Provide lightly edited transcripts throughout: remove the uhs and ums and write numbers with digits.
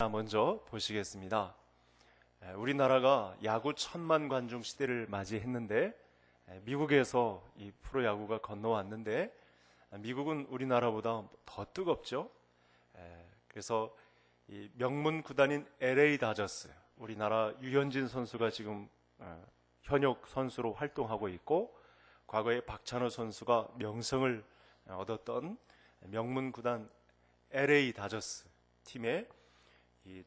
먼저 보시겠습니다. 우리나라가 야구 천만 관중 시대를 맞이했는데 미국에서 이 프로야구가 건너왔는데 미국은 우리나라보다 더 뜨겁죠. 그래서 이 명문 구단인 LA 다저스, 우리나라 유현진 선수가 지금 현역 선수로 활동하고 있고, 과거에 박찬호 선수가 명성을 얻었던 명문 구단 LA 다저스 팀의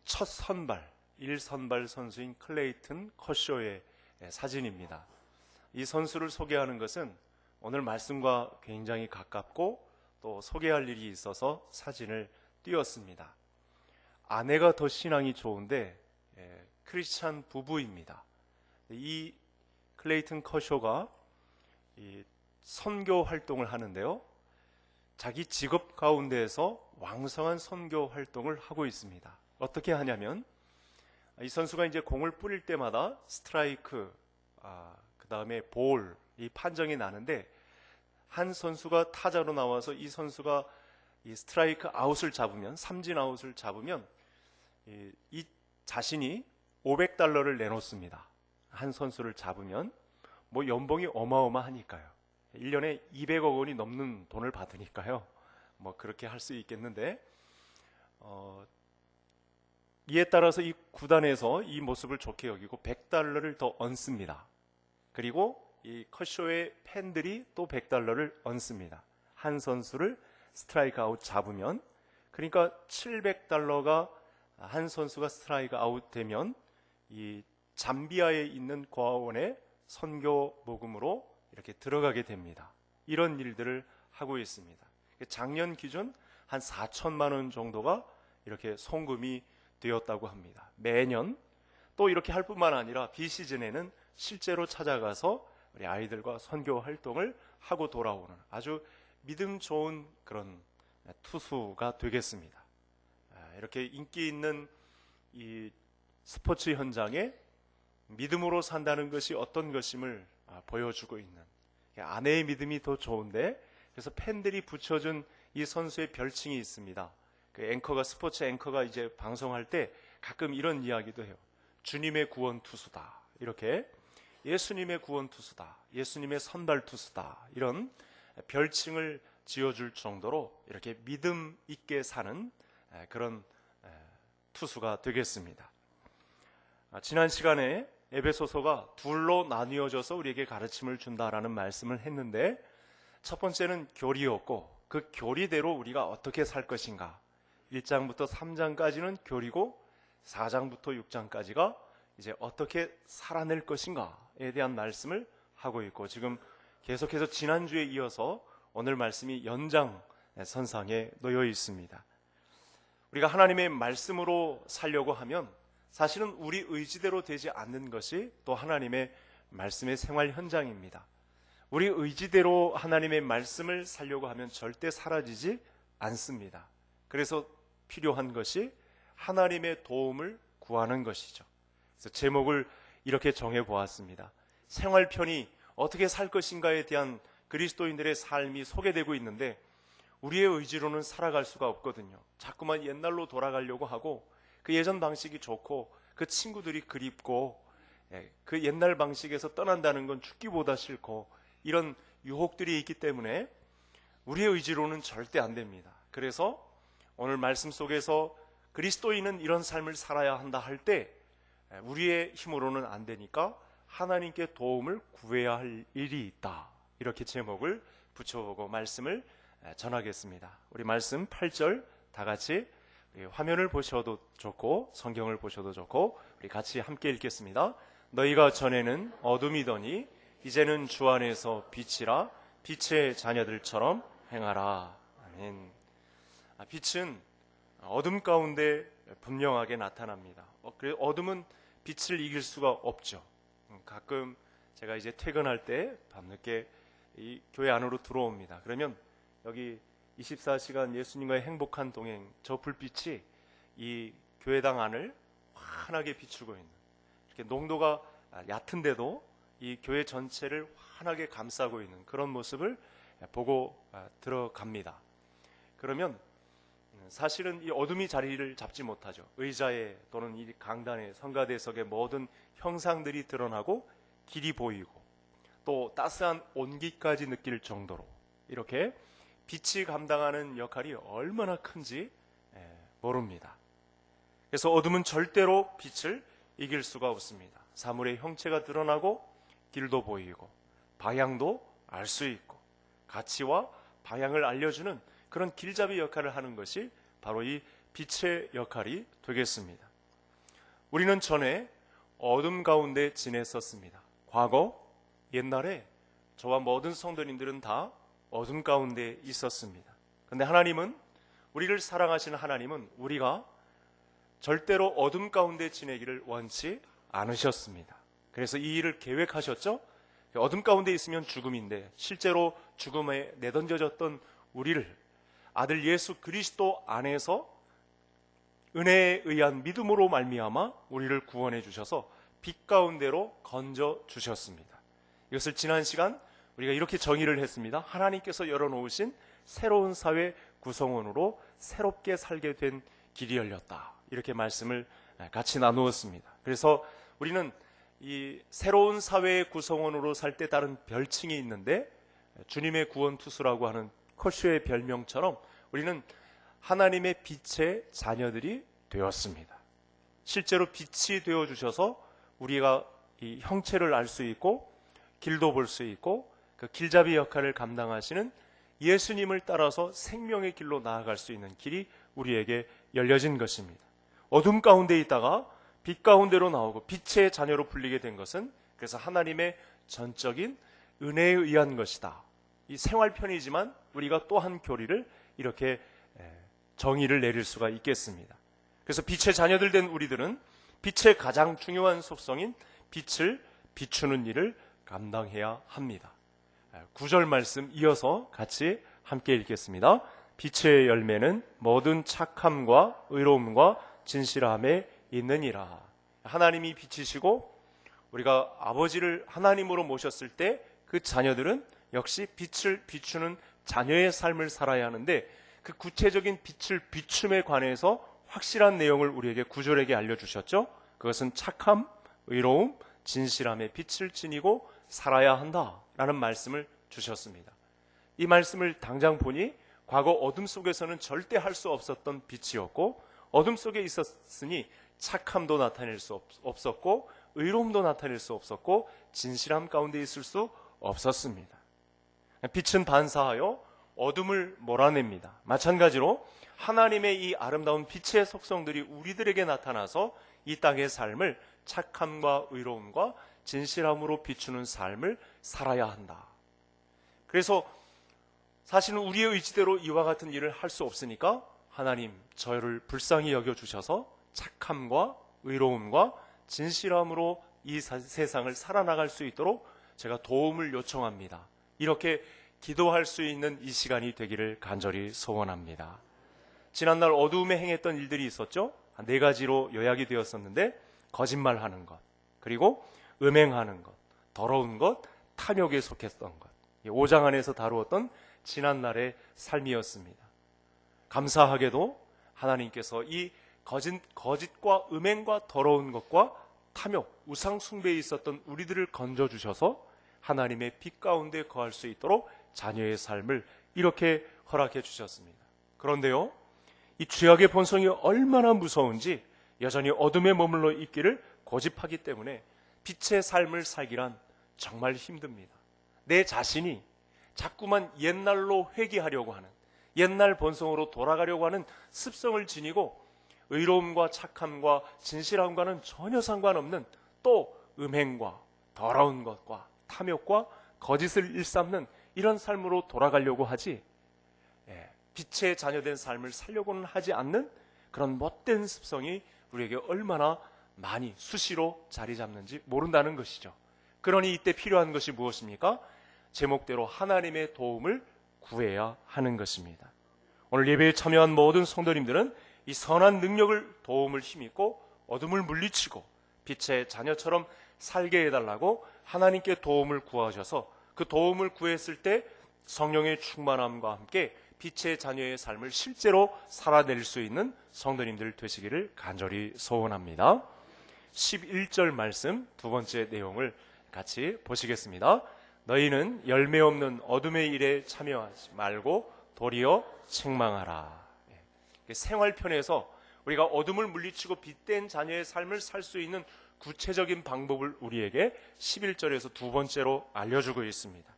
첫 선발, 1선발 선수인 클레이튼 커쇼의 사진입니다. 이 선수를 소개하는 것은 오늘 말씀과 굉장히 가깝고 또 소개할 일이 있어서 사진을 띄웠습니다. 아내가 더 신앙이 좋은데 크리스찬 부부입니다. 이 클레이튼 커쇼가 이 선교 활동을 하는데요, 자기 직업 가운데에서 왕성한 선교 활동을 하고 있습니다. 어떻게 하냐면, 이 선수가 이제 공을 뿌릴 때마다 스트라이크, 그 다음에 볼, 이 판정이 나는데, 한 선수가 타자로 나와서 이 선수가 이 스트라이크 아웃을 잡으면, 삼진 아웃을 잡으면 이 자신이 $500를 내놓습니다. 한 선수를 잡으면 뭐 연봉이 어마어마하니까요. 1년에 200억 원이 넘는 돈을 받으니까요. 뭐 그렇게 할 수 있겠는데, 이에 따라서 이 구단에서 이 모습을 좋게 여기고 $100를 더 얹습니다. 그리고 이 커쇼의 팬들이 또 $100를 얹습니다. 한 선수를 스트라이크 아웃 잡으면. 그러니까 $700가 한 선수가 스트라이크 아웃 되면 이 잠비아에 있는 고아원의 선교 모금으로 이렇게 들어가게 됩니다. 이런 일들을 하고 있습니다. 작년 기준 한 4천만 원 정도가 이렇게 송금이 되었다고 합니다. 매년. 또 이렇게 할 뿐만 아니라 비시즌에는 실제로 찾아가서 우리 아이들과 선교 활동을 하고 돌아오는 아주 믿음 좋은 그런 투수가 되겠습니다. 이렇게 인기 있는 이 스포츠 현장에 믿음으로 산다는 것이 어떤 것임을 보여주고 있는, 아내의 믿음이 더 좋은데, 그래서 팬들이 붙여준 이 선수의 별칭이 있습니다. 그 앵커가, 스포츠 앵커가 이제 방송할 때 가끔 이런 이야기도 해요. 주님의 구원 투수다, 이렇게. 예수님의 구원 투수다, 예수님의 선발 투수다, 이런 별칭을 지어줄 정도로 이렇게 믿음 있게 사는 그런 투수가 되겠습니다. 지난 시간에 에베소서가 둘로 나뉘어져서 우리에게 가르침을 준다라는 말씀을 했는데, 첫 번째는 교리였고, 그 교리대로 우리가 어떻게 살 것인가, 1장부터 3장까지는 교리고 4장부터 6장까지가 이제 어떻게 살아낼 것인가에 대한 말씀을 하고 있고, 지금 계속해서 지난주에 이어서 오늘 말씀이 연장선상에 놓여 있습니다. 우리가 하나님의 말씀으로 살려고 하면 사실은 우리 의지대로 되지 않는 것이 또 하나님의 말씀의 생활 현장입니다. 우리 의지대로 하나님의 말씀을 살려고 하면 절대 사라지지 않습니다. 그래서 필요한 것이 하나님의 도움을 구하는 것이죠. 그래서 제목을 이렇게 정해보았습니다. 생활편이 어떻게 살 것인가에 대한 그리스도인들의 삶이 소개되고 있는데, 우리의 의지로는 살아갈 수가 없거든요. 자꾸만 옛날로 돌아가려고 하고, 그 예전 방식이 좋고 그 친구들이 그립고 그 옛날 방식에서 떠난다는 건 죽기보다 싫고, 이런 유혹들이 있기 때문에 우리의 의지로는 절대 안 됩니다. 그래서 오늘 말씀 속에서 그리스도인은 이런 삶을 살아야 한다 할 때 우리의 힘으로는 안 되니까 하나님께 도움을 구해야 할 일이 있다, 이렇게 제목을 붙여보고 말씀을 전하겠습니다. 우리 말씀 8절 다 같이 화면을 보셔도 좋고 성경을 보셔도 좋고 우리 같이 함께 읽겠습니다. 너희가 전에는 어둠이더니 이제는 주 안에서 빛이라, 빛의 자녀들처럼 행하라. 아멘. 빛은 어둠 가운데 분명하게 나타납니다. 어둠은 빛을 이길 수가 없죠. 가끔 제가 이제 퇴근할 때 밤늦게 이 교회 안으로 들어옵니다. 그러면 여기 24시간 예수님과의 행복한 동행, 저 불빛이 이 교회당 안을 환하게 비추고 있는, 이렇게 농도가 얕은데도 이 교회 전체를 환하게 감싸고 있는 그런 모습을 보고 들어갑니다. 그러면 사실은 이 어둠이 자리를 잡지 못하죠. 의자에 또는 이 강단에 성가대석의 모든 형상들이 드러나고 길이 보이고 또 따스한 온기까지 느낄 정도로 이렇게 빛이 감당하는 역할이 얼마나 큰지 모릅니다. 그래서 어둠은 절대로 빛을 이길 수가 없습니다. 사물의 형체가 드러나고 길도 보이고 방향도 알 수 있고 가치와 방향을 알려주는 그런 길잡이 역할을 하는 것이 바로 이 빛의 역할이 되겠습니다. 우리는 전에 어둠 가운데 지냈었습니다. 과거 옛날에 저와 모든 성도님들은 다 어둠 가운데 있었습니다. 그런데 하나님은, 우리를 사랑하시는 하나님은 우리가 절대로 어둠 가운데 지내기를 원치 않으셨습니다. 그래서 이 일을 계획하셨죠. 어둠 가운데 있으면 죽음인데 실제로 죽음에 내던져졌던 우리를 아들 예수 그리스도 안에서 은혜에 의한 믿음으로 말미암아 우리를 구원해 주셔서 빛 가운데로 건져 주셨습니다. 이것을 지난 시간 우리가 이렇게 정의를 했습니다. 하나님께서 열어놓으신 새로운 사회 구성원으로 새롭게 살게 된 길이 열렸다. 이렇게 말씀을 같이 나누었습니다. 그래서 우리는 이 새로운 사회의 구성원으로 살 때 따른 별칭이 있는데 주님의 구원 투수라고 하는 코쇼의 별명처럼 우리는 하나님의 빛의 자녀들이 되었습니다. 실제로 빛이 되어주셔서 우리가 이 형체를 알 수 있고 길도 볼 수 있고 그 길잡이 역할을 감당하시는 예수님을 따라서 생명의 길로 나아갈 수 있는 길이 우리에게 열려진 것입니다. 어둠 가운데 있다가 빛 가운데로 나오고 빛의 자녀로 불리게 된 것은 그래서 하나님의 전적인 은혜에 의한 것이다. 이 생활편이지만 우리가 또 한 교리를 이렇게 정의를 내릴 수가 있겠습니다. 그래서 빛의 자녀들 된 우리들은 빛의 가장 중요한 속성인 빛을 비추는 일을 감당해야 합니다. 9절 말씀 이어서 같이 함께 읽겠습니다. 빛의 열매는 모든 착함과 의로움과 진실함에 있느니라. 하나님이 빛이시고 우리가 아버지를 하나님으로 모셨을 때 그 자녀들은 역시 빛을 비추는 자녀의 삶을 살아야 하는데 그 구체적인 빛을 비춤에 관해서 확실한 내용을 우리에게 9절에게 알려주셨죠. 그것은 착함, 의로움, 진실함의 빛을 지니고 살아야 한다라는 말씀을 주셨습니다. 이 말씀을 당장 보니 과거 어둠 속에서는 절대 할 수 없었던 빛이었고 어둠 속에 있었으니 착함도 나타낼 수 없었고 의로움도 나타낼 수 없었고 진실함 가운데 있을 수 없었습니다. 빛은 반사하여 어둠을 몰아냅니다. 마찬가지로 하나님의 이 아름다운 빛의 속성들이 우리들에게 나타나서 이 땅의 삶을 착함과 의로움과 진실함으로 비추는 삶을 살아야 한다. 그래서 사실은 우리의 의지대로 이와 같은 일을 할 수 없으니까 하나님 저를 불쌍히 여겨주셔서 착함과 의로움과 진실함으로 이 세상을 살아나갈 수 있도록 제가 도움을 요청합니다. 이렇게 기도할 수 있는 이 시간이 되기를 간절히 소원합니다. 지난날 어두움에 행했던 일들이 있었죠. 4가지로 요약이 되었었는데 거짓말하는 것, 그리고 음행하는 것, 더러운 것, 탐욕에 속했던 것. 5장 안에서 다루었던 지난날의 삶이었습니다. 감사하게도 하나님께서 이 거짓과 음행과 더러운 것과 탐욕, 우상 숭배에 있었던 우리들을 건져주셔서 하나님의 빛 가운데 거할 수 있도록 자녀의 삶을 이렇게 허락해 주셨습니다. 그런데요, 이 죄악의 본성이 얼마나 무서운지 여전히 어둠에 머물러 있기를 고집하기 때문에 빛의 삶을 살기란 정말 힘듭니다. 내 자신이 자꾸만 옛날로 회귀하려고 하는, 옛날 본성으로 돌아가려고 하는 습성을 지니고 의로움과 착함과 진실함과는 전혀 상관없는 또 음행과 더러운 것과 탐욕과 거짓을 일삼는 이런 삶으로 돌아가려고 하지, 빛의 자녀된 삶을 살려고는 하지 않는 그런 못된 습성이 우리에게 얼마나 많이 수시로 자리 잡는지 모른다는 것이죠. 그러니 이때 필요한 것이 무엇입니까? 제목대로 하나님의 도움을 구해야 하는 것입니다. 오늘 예배에 참여한 모든 성도님들은 이 선한 능력을, 도움을 힘입고 어둠을 물리치고 빛의 자녀처럼 살게 해달라고 하나님께 도움을 구하셔서 그 도움을 구했을 때 성령의 충만함과 함께 빛의 자녀의 삶을 실제로 살아낼 수 있는 성도님들 되시기를 간절히 소원합니다. 11절 말씀 두 번째 내용을 같이 보시겠습니다. 너희는 열매 없는 어둠의 일에 참여하지 말고 도리어 책망하라. 생활편에서 우리가 어둠을 물리치고 빛된 자녀의 삶을 살 수 있는 구체적인 방법을 우리에게 11절에서 두 번째로 알려주고 있습니다.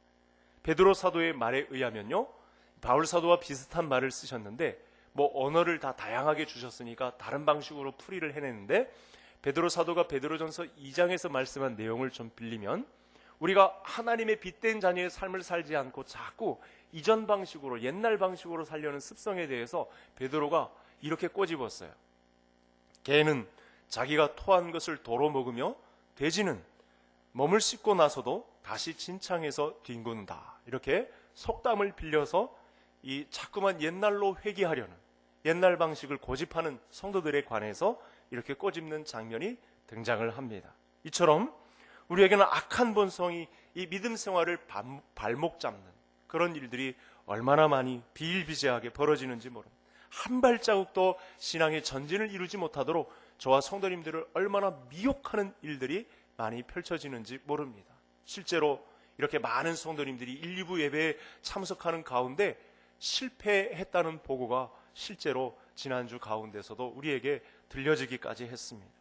베드로 사도의 말에 의하면요, 바울 사도와 비슷한 말을 쓰셨는데 언어를 다 다양하게 주셨으니까 다른 방식으로 풀이를 해냈는데, 베드로 사도가 베드로전서 2장에서 말씀한 내용을 좀 빌리면, 우리가 하나님의 빛된 자녀의 삶을 살지 않고 자꾸 이전 방식으로, 옛날 방식으로 살려는 습성에 대해서 베드로가 이렇게 꼬집었어요. 개는 자기가 토한 것을 도로 먹으며 돼지는 몸을 씻고 나서도 다시 진창에서 뒹군다. 이렇게 속담을 빌려서 이 자꾸만 옛날로 회귀하려는, 옛날 방식을 고집하는 성도들에 관해서 이렇게 꼬집는 장면이 등장을 합니다. 이처럼 우리에게는 악한 본성이 이 믿음 생활을 발목 잡는 그런 일들이 얼마나 많이 비일비재하게 벌어지는지 모릅니다. 한 발자국도 신앙의 전진을 이루지 못하도록 저와 성도님들을 얼마나 미혹하는 일들이 많이 펼쳐지는지 모릅니다. 실제로 이렇게 많은 성도님들이 1, 2부 예배에 참석하는 가운데 실패했다는 보고가 실제로 지난주 가운데서도 우리에게 들려지기까지 했습니다.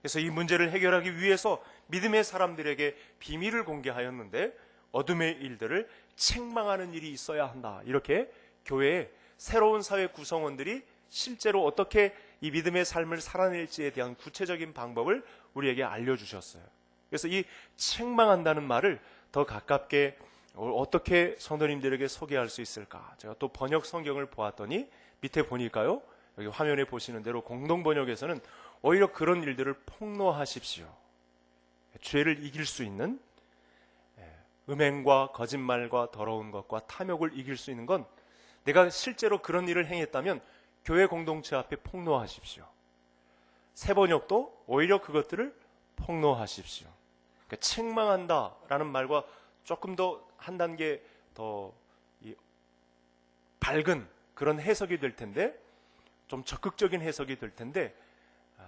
그래서 이 문제를 해결하기 위해서 믿음의 사람들에게 비밀을 공개하였는데, 어둠의 일들을 책망하는 일이 있어야 한다. 이렇게 교회의 새로운 사회 구성원들이 실제로 어떻게 이 믿음의 삶을 살아낼지에 대한 구체적인 방법을 우리에게 알려주셨어요. 그래서 이 책망한다는 말을 더 가깝게 어떻게 성도님들에게 소개할 수 있을까? 제가 또 번역 성경을 보았더니 밑에 보니까요, 여기 화면에 보시는 대로 공동 번역에서는 오히려 그런 일들을 폭로하십시오. 죄를 이길 수 있는, 음행과 거짓말과 더러운 것과 탐욕을 이길 수 있는 건, 내가 실제로 그런 일을 행했다면 교회 공동체 앞에 폭로하십시오. 새 번역도 오히려 그것들을 폭로하십시오. 그러니까 책망한다라는 말과 조금 더 한 단계 더 밝은 그런 해석이 될 텐데, 좀 적극적인 해석이 될 텐데,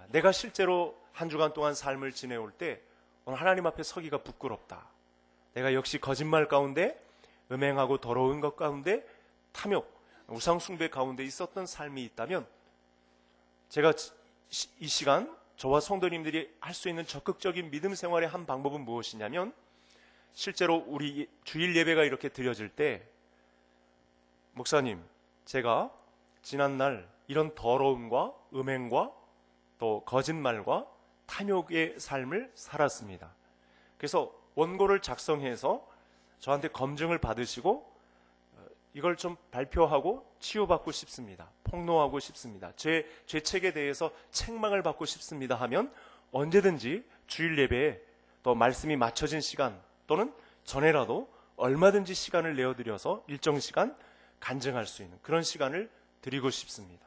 내가 실제로 한 주간 동안 삶을 지내올 때 오늘 하나님 앞에 서기가 부끄럽다. 내가 역시 거짓말 가운데, 음행하고 더러운 것 가운데, 탐욕, 우상 숭배 가운데 있었던 삶이 있다면, 제가 이 시간 저와 성도님들이 할 수 있는 적극적인 믿음 생활의 한 방법은 무엇이냐면, 실제로 우리 주일 예배가 이렇게 드려질 때, 목사님, 제가 지난날 이런 더러움과 음행과 또 거짓말과 탐욕의 삶을 살았습니다. 그래서 원고를 작성해서 저한테 검증을 받으시고 이걸 좀 발표하고 치유받고 싶습니다. 폭로하고 싶습니다. 제 죄책에 대해서 책망을 받고 싶습니다 하면 언제든지 주일 예배에 또 말씀이 맞춰진 시간 또는 전에라도 얼마든지 시간을 내어드려서 일정 시간 간증할 수 있는 그런 시간을 드리고 싶습니다.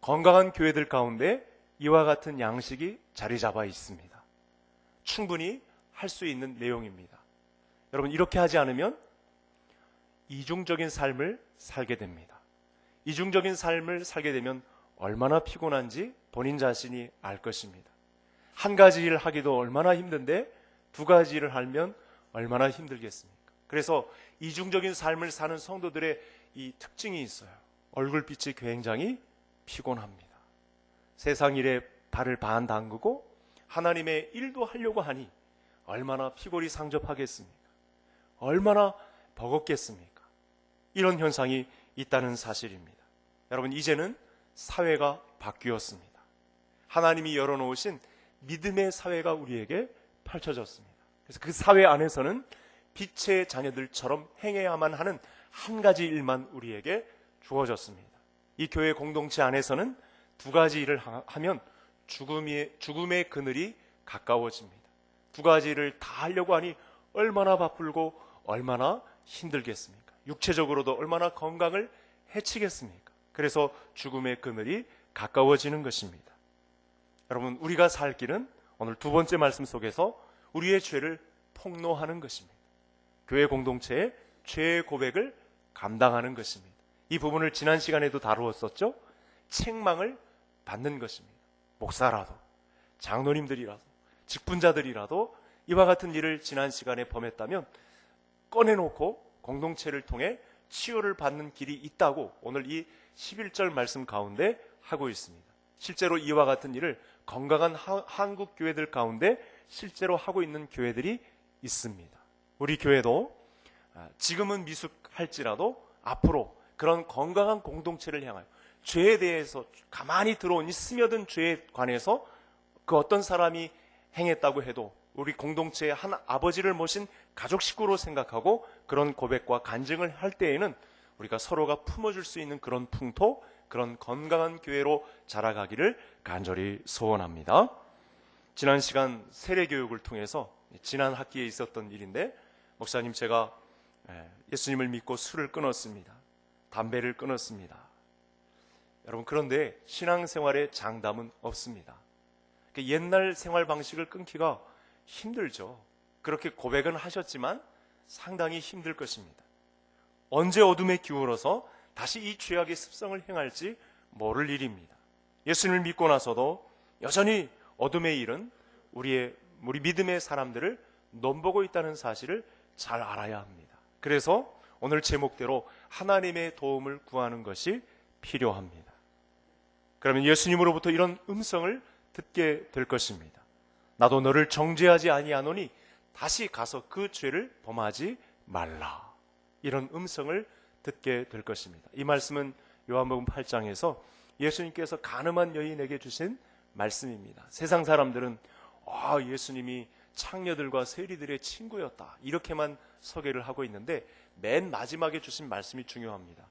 건강한 교회들 가운데 이와 같은 양식이 자리 잡아 있습니다. 충분히 할 수 있는 내용입니다. 여러분, 이렇게 하지 않으면 이중적인 삶을 살게 됩니다. 이중적인 삶을 살게 되면 얼마나 피곤한지 본인 자신이 알 것입니다. 한 가지 일을 하기도 얼마나 힘든데 두 가지 일을 하면 얼마나 힘들겠습니까? 그래서 이중적인 삶을 사는 성도들의 이 특징이 있어요. 얼굴빛이 굉장히 피곤합니다. 세상 일에 발을 반 담그고 하나님의 일도 하려고 하니 얼마나 피골이 상접하겠습니까? 얼마나 버겁겠습니까? 이런 현상이 있다는 사실입니다. 여러분, 이제는 사회가 바뀌었습니다. 하나님이 열어놓으신 믿음의 사회가 우리에게 펼쳐졌습니다. 그래서 그 사회 안에서는 빛의 자녀들처럼 행해야만 하는 한 가지 일만 우리에게 주어졌습니다. 이 교회 공동체 안에서는 두 가지 일을 하면 죽음의 그늘이 가까워집니다. 두 가지 일을 다 하려고 하니 얼마나 바쁘고 얼마나 힘들겠습니까? 육체적으로도 얼마나 건강을 해치겠습니까? 그래서 죽음의 그늘이 가까워지는 것입니다. 여러분, 우리가 살 길은 오늘 두 번째 말씀 속에서 우리의 죄를 폭로하는 것입니다. 교회 공동체의 죄의 고백을 감당하는 것입니다. 이 부분을 지난 시간에도 다루었었죠. 책망을 받는 것입니다. 목사라도, 장로님들이라도, 직분자들이라도 이와 같은 일을 지난 시간에 범했다면 꺼내놓고 공동체를 통해 치유를 받는 길이 있다고 오늘 이 11절 말씀 가운데 하고 있습니다. 실제로 이와 같은 일을 건강한 한국 교회들 가운데 실제로 하고 있는 교회들이 있습니다. 우리 교회도 지금은 미숙할지라도 앞으로 그런 건강한 공동체를 향하여 죄에 대해서 가만히 들어온 이 스며든 죄에 관해서 그 어떤 사람이 행했다고 해도 우리 공동체의 한 아버지를 모신 가족 식구로 생각하고 그런 고백과 간증을 할 때에는 우리가 서로가 품어줄 수 있는 그런 풍토, 그런 건강한 교회로 자라가기를 간절히 소원합니다. 지난 시간 세례교육을 통해서 지난 학기에 있었던 일인데, 목사님, 제가 예수님을 믿고 술을 끊었습니다. 담배를 끊었습니다. 여러분, 그런데 신앙생활에 장담은 없습니다. 옛날 생활 방식을 끊기가 힘들죠. 그렇게 고백은 하셨지만 상당히 힘들 것입니다. 언제 어둠에 기울어서 다시 이 죄악의 습성을 행할지 모를 일입니다. 예수님을 믿고 나서도 여전히 어둠의 일은 우리 믿음의 사람들을 넘보고 있다는 사실을 잘 알아야 합니다. 그래서 오늘 제목대로 하나님의 도움을 구하는 것이 필요합니다. 그러면 예수님으로부터 이런 음성을 듣게 될 것입니다. 나도 너를 정죄하지 아니하노니 다시 가서 그 죄를 범하지 말라. 이런 음성을 듣게 될 것입니다. 이 말씀은 요한복음 8장에서 예수님께서 가늠한 여인에게 주신 말씀입니다. 세상 사람들은 예수님이 창녀들과 세리들의 친구였다, 이렇게만 소개를 하고 있는데 맨 마지막에 주신 말씀이 중요합니다.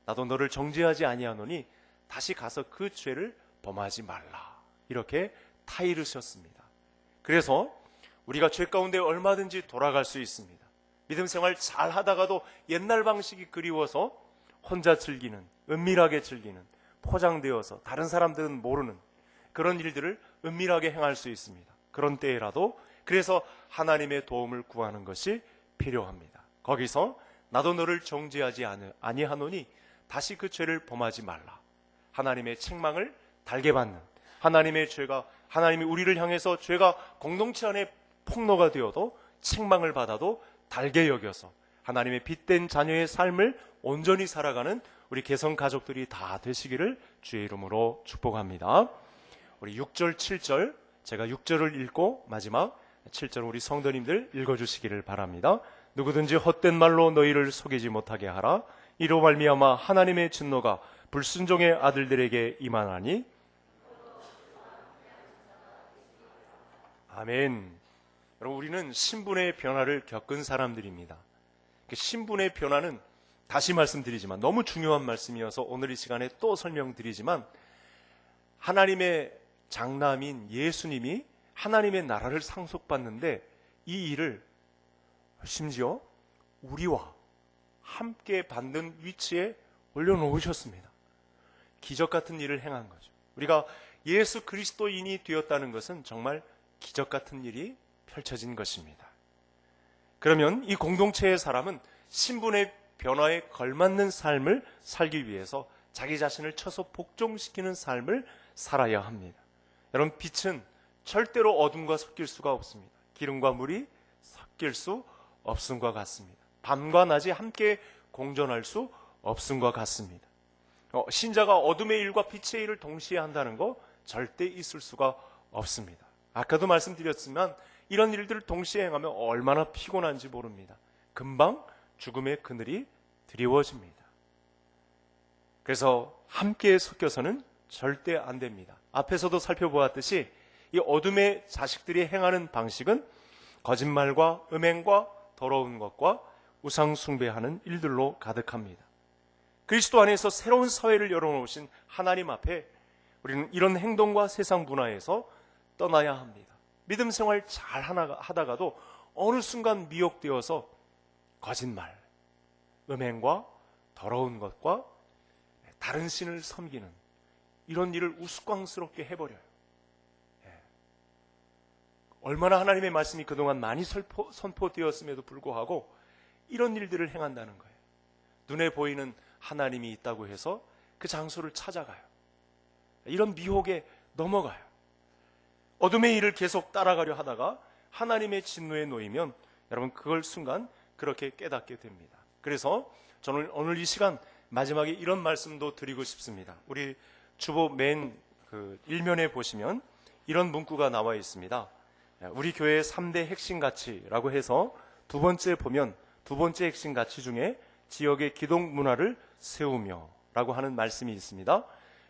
나도 너를 정죄하지 아니하노니 다시 가서 그 죄를 범하지 말라. 이렇게 타이르셨습니다. 그래서 우리가 죄 가운데 얼마든지 돌아갈 수 있습니다. 믿음 생활 잘 하다가도 옛날 방식이 그리워서 혼자 즐기는, 은밀하게 즐기는, 포장되어서 다른 사람들은 모르는 그런 일들을 은밀하게 행할 수 있습니다. 그런 때라도 그래서 하나님의 도움을 구하는 것이 필요합니다. 거기서 나도 너를 정죄하지 아니하노니 다시 그 죄를 범하지 말라. 하나님의 책망을 달게 받는, 하나님의 죄가, 하나님이 우리를 향해서 죄가 공동체 안에 폭로가 되어도 책망을 받아도 달게 여겨서 하나님의 빛된 자녀의 삶을 온전히 살아가는 우리 개성 가족들이 다 되시기를 주의 이름으로 축복합니다. 우리 6절, 7절, 제가 6절을 읽고 마지막 7절 우리 성도님들 읽어주시기를 바랍니다. 누구든지 헛된 말로 너희를 속이지 못하게 하라. 이로 말미암아 하나님의 진노가 불순종의 아들들에게 임하나니. 아멘. 여러분, 우리는 신분의 변화를 겪은 사람들입니다. 신분의 변화는 다시 말씀드리지만 너무 중요한 말씀이어서 오늘 이 시간에 또 설명드리지만, 하나님의 장남인 예수님이 하나님의 나라를 상속받는데 이 일을 심지어 우리와 함께 받는 위치에 올려놓으셨습니다. 기적 같은 일을 행한 거죠. 우리가 예수 그리스도인이 되었다는 것은 정말 기적 같은 일이 펼쳐진 것입니다. 그러면 이 공동체의 사람은 신분의 변화에 걸맞는 삶을 살기 위해서 자기 자신을 쳐서 복종시키는 삶을 살아야 합니다. 여러분, 빛은 절대로 어둠과 섞일 수가 없습니다. 기름과 물이 섞일 수 없음과 같습니다. 밤과 낮이 함께 공존할 수 없음과 같습니다. 신자가 어둠의 일과 빛의 일을 동시에 한다는 거 절대 있을 수가 없습니다. 아까도 말씀드렸지만 이런 일들을 동시에 행하면 얼마나 피곤한지 모릅니다. 금방 죽음의 그늘이 드리워집니다. 그래서 함께 섞여서는 절대 안 됩니다. 앞에서도 살펴보았듯이 이 어둠의 자식들이 행하는 방식은 거짓말과 음행과 더러운 것과 우상 숭배하는 일들로 가득합니다. 그리스도 안에서 새로운 사회를 열어놓으신 하나님 앞에 우리는 이런 행동과 세상 문화에서 떠나야 합니다. 믿음 생활 잘 하다가도 어느 순간 미혹되어서 거짓말, 음행과 더러운 것과 다른 신을 섬기는 이런 일을 우스꽝스럽게 해버려요. 얼마나 하나님의 말씀이 그동안 많이 선포되었음에도 불구하고 이런 일들을 행한다는 거예요. 눈에 보이는 하나님이 있다고 해서 그 장소를 찾아가요. 이런 미혹에 넘어가요. 어둠의 일을 계속 따라가려 하다가 하나님의 진노에 놓이면 여러분 그걸 순간 그렇게 깨닫게 됩니다. 그래서 저는 오늘 이 시간 마지막에 이런 말씀도 드리고 싶습니다. 우리 주보 맨 일면에 보시면 이런 문구가 나와 있습니다. 우리 교회의 3대 핵심 가치라고 해서 두 번째 보면 두 번째 핵심 가치 중에 지역의 기독 문화를 세우며 라고 하는 말씀이 있습니다.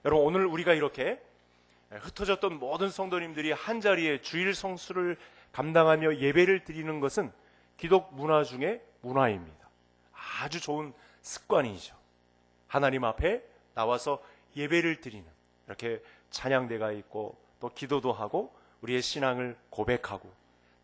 여러분 오늘 우리가 이렇게 흩어졌던 모든 성도님들이 한자리에 주일 성수를 감당하며 예배를 드리는 것은 기독 문화 중에 문화입니다. 아주 좋은 습관이죠. 하나님 앞에 나와서 예배를 드리는, 이렇게 찬양대가 있고 또 기도도 하고 우리의 신앙을 고백하고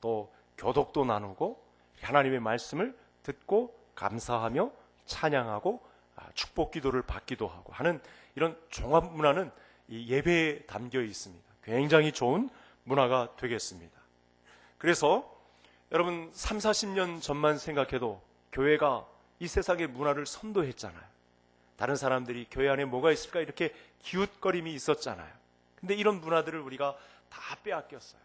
또 교독도 나누고 하나님의 말씀을 듣고 감사하며 찬양하고 축복 기도를 받기도 하고 하는 이런 종합 문화는 이 예배에 담겨 있습니다. 굉장히 좋은 문화가 되겠습니다. 그래서 여러분 3, 40년 전만 생각해도 교회가 이 세상의 문화를 선도했잖아요. 다른 사람들이 교회 안에 뭐가 있을까 이렇게 기웃거림이 있었잖아요. 근데 이런 문화들을 우리가 다 빼앗겼어요.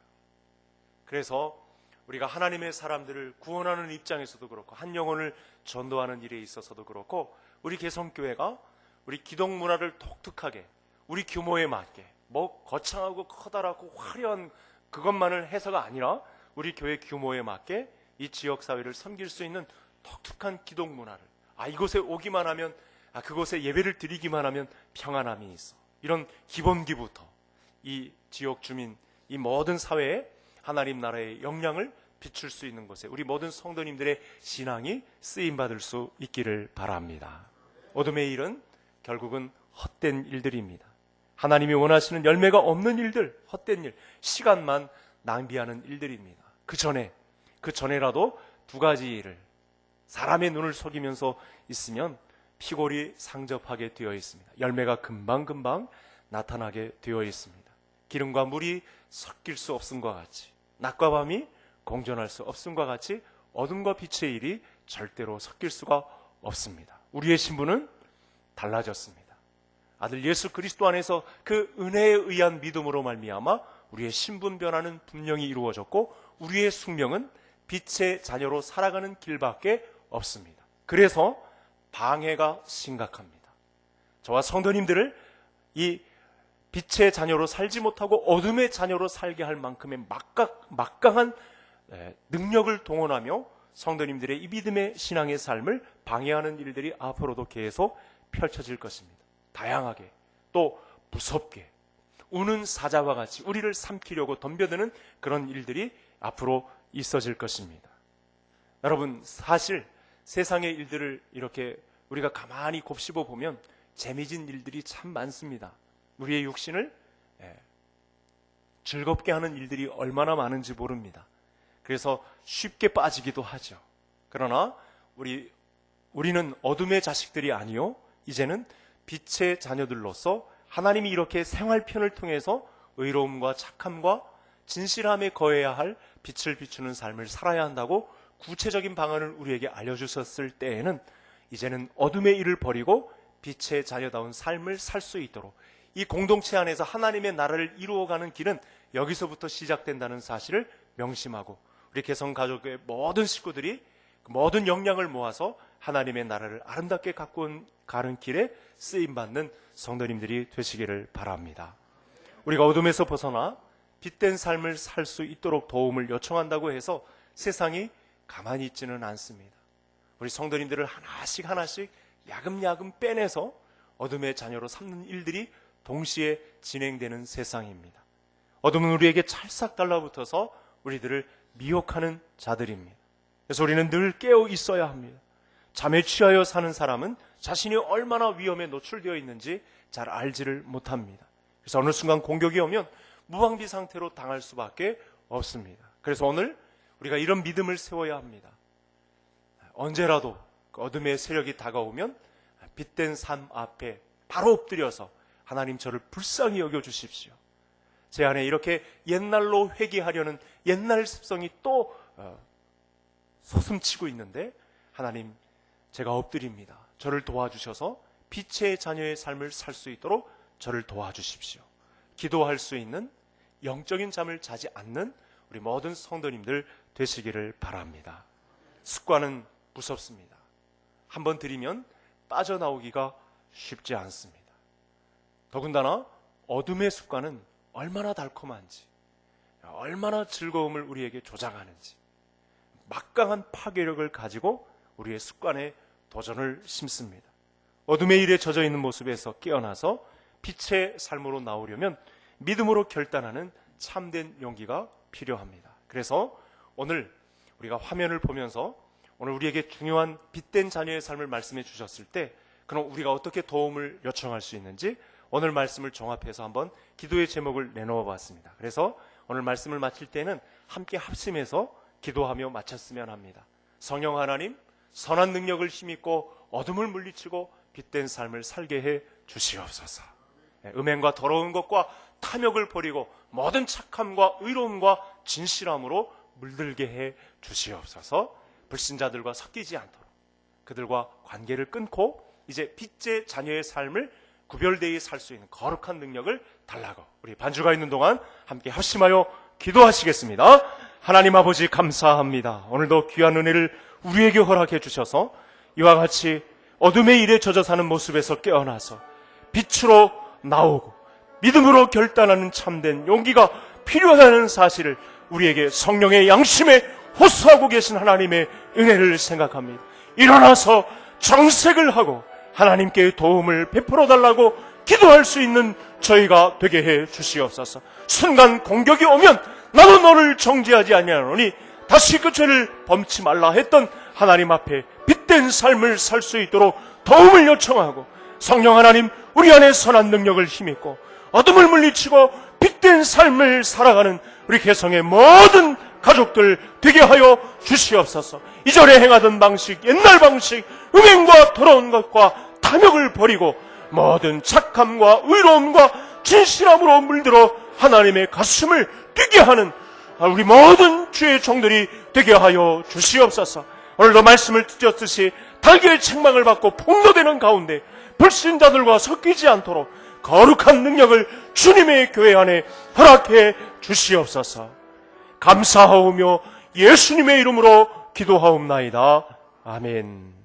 그래서 우리가 하나님의 사람들을 구원하는 입장에서도 그렇고 한 영혼을 전도하는 일에 있어서도 그렇고 우리 개성교회가 우리 기독 문화를 독특하게 우리 규모에 맞게 뭐 거창하고 커다랗고 화려한 그것만을 해서가 아니라 우리 교회 규모에 맞게 이 지역사회를 섬길 수 있는 독특한 기독 문화를 이곳에 오기만 하면 그곳에 예배를 드리기만 하면 평안함이 있어. 이런 기본기부터 이 지역 주민, 이 모든 사회에 하나님 나라의 영향을 비출 수 있는 곳에 우리 모든 성도님들의 신앙이 쓰임받을 수 있기를 바랍니다. 어둠의 일은 결국은 헛된 일들입니다. 하나님이 원하시는 열매가 없는 일들, 헛된 일, 시간만 낭비하는 일들입니다. 그 전에라도 두 가지 일을 사람의 눈을 속이면서 있으면 피골이 상접하게 되어 있습니다. 열매가 금방금방 나타나게 되어 있습니다. 기름과 물이 섞일 수 없음과 같이 낮과 밤이 공존할 수 없음과 같이 어둠과 빛의 일이 절대로 섞일 수가 없습니다. 우리의 신분은 달라졌습니다. 아들 예수 그리스도 안에서 그 은혜에 의한 믿음으로 말미암아 우리의 신분 변화는 분명히 이루어졌고 우리의 숙명은 빛의 자녀로 살아가는 길밖에 없습니다. 그래서 방해가 심각합니다. 저와 성도님들을 이 빛의 자녀로 살지 못하고 어둠의 자녀로 살게 할 만큼의 막강한 능력을 동원하며 성도님들의 이 믿음의 신앙의 삶을 방해하는 일들이 앞으로도 계속 펼쳐질 것입니다. 다양하게 또 무섭게 우는 사자와 같이 우리를 삼키려고 덤벼드는 그런 일들이 앞으로 있어질 것입니다. 여러분 사실 세상의 일들을 이렇게 우리가 가만히 곱씹어 보면 재미진 일들이 참 많습니다. 우리의 육신을 즐겁게 하는 일들이 얼마나 많은지 모릅니다. 그래서 쉽게 빠지기도 하죠. 그러나 우리는 어둠의 자식들이 아니요 이제는 빛의 자녀들로서 하나님이 이렇게 생활편을 통해서 의로움과 착함과 진실함에 거해야 할 빛을 비추는 삶을 살아야 한다고 구체적인 방안을 우리에게 알려주셨을 때에는 이제는 어둠의 일을 버리고 빛의 자녀다운 삶을 살 수 있도록 이 공동체 안에서 하나님의 나라를 이루어가는 길은 여기서부터 시작된다는 사실을 명심하고 우리 개성 가족의 모든 식구들이 모든 역량을 모아서 하나님의 나라를 아름답게 갖고 가는 길에 쓰임받는 성도님들이 되시기를 바랍니다. 우리가 어둠에서 벗어나 빛된 삶을 살 수 있도록 도움을 요청한다고 해서 세상이 가만히 있지는 않습니다. 우리 성도님들을 하나씩 야금야금 빼내서 어둠의 자녀로 삼는 일들이 동시에 진행되는 세상입니다. 어둠은 우리에게 찰싹 달라붙어서 우리들을 미혹하는 자들입니다. 그래서 우리는 늘 깨어 있어야 합니다. 잠에 취하여 사는 사람은 자신이 얼마나 위험에 노출되어 있는지 잘 알지를 못합니다. 그래서 어느 순간 공격이 오면 무방비 상태로 당할 수밖에 없습니다. 그래서 오늘 우리가 이런 믿음을 세워야 합니다. 언제라도 그 어둠의 세력이 다가오면 빛된 삶 앞에 바로 엎드려서 하나님 저를 불쌍히 여겨주십시오. 제 안에 이렇게 옛날로 회귀하려는 옛날 습성이 또 솟음치고 있는데 하나님 제가 엎드립니다. 저를 도와주셔서 빛의 자녀의 삶을 살 수 있도록 저를 도와주십시오. 기도할 수 있는 영적인 잠을 자지 않는 우리 모든 성도님들 되시기를 바랍니다. 습관은 무섭습니다. 한번 들이면 빠져나오기가 쉽지 않습니다. 더군다나 어둠의 습관은 얼마나 달콤한지, 얼마나 즐거움을 우리에게 조장하는지, 막강한 파괴력을 가지고 우리의 습관에 도전을 심습니다. 어둠의 일에 젖어 있는 모습에서 깨어나서 빛의 삶으로 나오려면 믿음으로 결단하는 참된 용기가 필요합니다. 그래서 오늘 우리가 화면을 보면서 오늘 우리에게 중요한 빛된 자녀의 삶을 말씀해 주셨을 때, 그럼 우리가 어떻게 도움을 요청할 수 있는지 오늘 말씀을 종합해서 한번 기도의 제목을 내놓아 봤습니다. 그래서 오늘 말씀을 마칠 때는 함께 합심해서 기도하며 마쳤으면 합니다. 성령 하나님, 선한 능력을 힘입고 어둠을 물리치고 빛된 삶을 살게 해 주시옵소서. 음행과 더러운 것과 탐욕을 버리고 모든 착함과 의로움과 진실함으로 물들게 해 주시옵소서. 불신자들과 섞이지 않도록 그들과 관계를 끊고 이제 빛의 자녀의 삶을 구별되이 살 수 있는 거룩한 능력을 달라고 우리 반주가 있는 동안 함께 합심하여 기도하시겠습니다. 하나님 아버지 감사합니다. 오늘도 귀한 은혜를 우리에게 허락해 주셔서 이와 같이 어둠의 일에 젖어 사는 모습에서 깨어나서 빛으로 나오고 믿음으로 결단하는 참된 용기가 필요하다는 사실을 우리에게 성령의 양심에 호소하고 계신 하나님의 은혜를 생각합니다. 일어나서 정색을 하고 하나님께 도움을 베풀어 달라고 기도할 수 있는 저희가 되게 해 주시옵소서. 순간 공격이 오면 나도 너를 정죄하지 아니하노니 다시 그 죄를 범치 말라 했던 하나님 앞에 빛된 삶을 살 수 있도록 도움을 요청하고, 성령 하나님 우리 안에 선한 능력을 힘입고 어둠을 물리치고 빛된 삶을 살아가는 우리 개성의 모든 가족들 되게 하여 주시옵소서. 이전에 행하던 방식, 옛날 방식, 음행과 더러운 것과 탐욕을 버리고 모든 착함과 의로움과 진실함으로 물들어 하나님의 가슴을 뛰게 하는 우리 모든 주의 종들이 되게 하여 주시옵소서. 오늘도 말씀을 드렸듯이 달걀 책망을 받고 폭로되는 가운데 불신자들과 섞이지 않도록 거룩한 능력을 주님의 교회 안에 허락해 주시옵소서. 감사하오며 예수님의 이름으로 기도하옵나이다. 아멘.